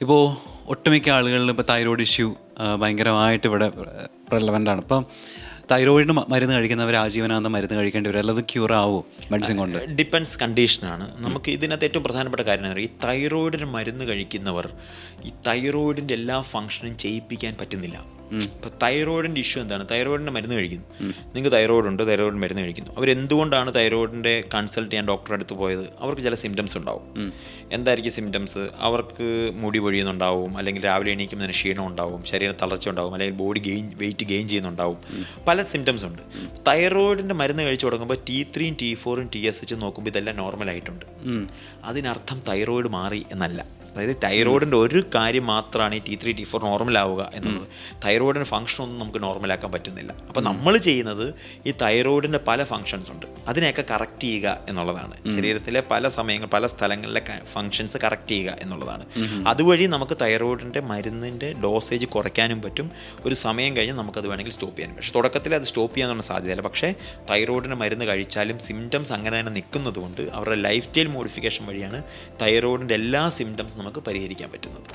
ഇപ്പോൾ ഒട്ടുമിക്ക ആളുകളിലും ഇപ്പോൾ തൈറോയ്ഡ് ഇഷ്യൂ ഭയങ്കരമായിട്ട് ഇവിടെ റെലവൻ്റാണ്. ഇപ്പം തൈറോയിഡിന് മരുന്ന് കഴിക്കുന്നവർ ആജീവനാന്തം മരുന്ന് കഴിക്കേണ്ടി വരും, അല്ലാതെ ക്യൂർ ആവുമോ മെഡിസിൻ കൊണ്ട്? ഡിപ്പെൻസ് കണ്ടീഷനാണ്. നമുക്ക് ഇതിനകത്ത് ഏറ്റവും പ്രധാനപ്പെട്ട കാര്യം എന്ന് പറയുന്നത്, ഈ തൈറോയിഡിന് മരുന്ന് കഴിക്കുന്നവർ ഈ തൈറോയിഡിൻ്റെ എല്ലാ ഫംഗ്ഷനും ചെയ്യിപ്പിക്കാൻ പറ്റുന്നില്ല. ഇപ്പോൾ തൈറോയിഡിൻ്റെ ഇഷ്യൂ എന്താണ്? തൈറോയിഡിൻ്റെ മരുന്ന് കഴിക്കുന്നു, നിങ്ങൾക്ക് തൈറോയിഡ് ഉണ്ട്, തൈറോയിഡ് മരുന്ന് കഴിക്കുന്നു. അവരെന്തുകൊണ്ടാണ് തൈറോയിഡിൻ്റെ കൺസൾട്ട് ചെയ്യാൻ ഡോക്ടറെ അടുത്ത് പോയത്? അവർക്ക് ചില സിംറ്റംസ് ഉണ്ടാവും. എന്തായിരിക്കും സിംറ്റംസ്? അവർക്ക് മുടി പൊഴിയുന്നുണ്ടാവും, അല്ലെങ്കിൽ രാവിലെ എണീക്കുന്നതിന് ക്ഷീണം ഉണ്ടാവും, ശരീരം തളർച്ച ഉണ്ടാവും, അല്ലെങ്കിൽ വെയിറ്റ് ഗെയിൻ ചെയ്യുന്നുണ്ടാവും. പല സിംറ്റംസ് ഉണ്ട്. തൈറോയിഡിൻ്റെ മരുന്ന് കഴിച്ചു തുടങ്ങുമ്പോൾ T3 T4 TSH നോക്കുമ്പോൾ ഇതെല്ലാം നോർമലായിട്ടുണ്ട്. അതിനർത്ഥം തൈറോയിഡ് മാറി എന്നല്ല. അതായത് തൈറോയിഡിൻ്റെ ഒരു കാര്യം മാത്രമാണ് ഈ T3 T4 നോർമലാവുക എന്നുള്ളത്. തൈറോയിഡിൻ്റെ ഫംഗ്ഷനൊന്നും നമുക്ക് നോർമലാക്കാൻ പറ്റുന്നില്ല. അപ്പോൾ നമ്മൾ ചെയ്യുന്നത് ഈ തൈറോയിഡിൻ്റെ പല ഫംഗ്ഷൻസ് ഉണ്ട്, അതിനെയൊക്കെ കറക്റ്റ് ചെയ്യുക എന്നുള്ളതാണ്. ശരീരത്തിലെ പല സമയങ്ങൾ പല സ്ഥലങ്ങളിലെ ഫംഗ്ഷൻസ് കറക്റ്റ് ചെയ്യുക എന്നുള്ളതാണ്. അതുവഴി നമുക്ക് തൈറോയിഡിൻ്റെ മരുന്നിൻ്റെ ഡോസേജ് കുറയ്ക്കാനും പറ്റും. ഒരു സമയം കഴിഞ്ഞ് നമുക്കത് വേണമെങ്കിൽ സ്റ്റോപ്പ് ചെയ്യാനും. പക്ഷേ തുടക്കത്തിൽ അത് സ്റ്റോപ്പ് ചെയ്യാനുള്ള സാധ്യതയില്ല. പക്ഷേ തൈറോയിഡിൻ്റെ മരുന്ന് കഴിച്ചാലും സിംറ്റംസ് അങ്ങനെ തന്നെ നിൽക്കുന്നത് കൊണ്ട് അവരുടെ ലൈഫ് സ്റ്റൈൽ മോഡിഫിക്കേഷൻ വഴിയാണ് തൈറോയിഡിൻ്റെ എല്ലാ സിംറ്റംസ് നമുക്ക് പരിഹരിക്കാൻ പറ്റുന്നത്.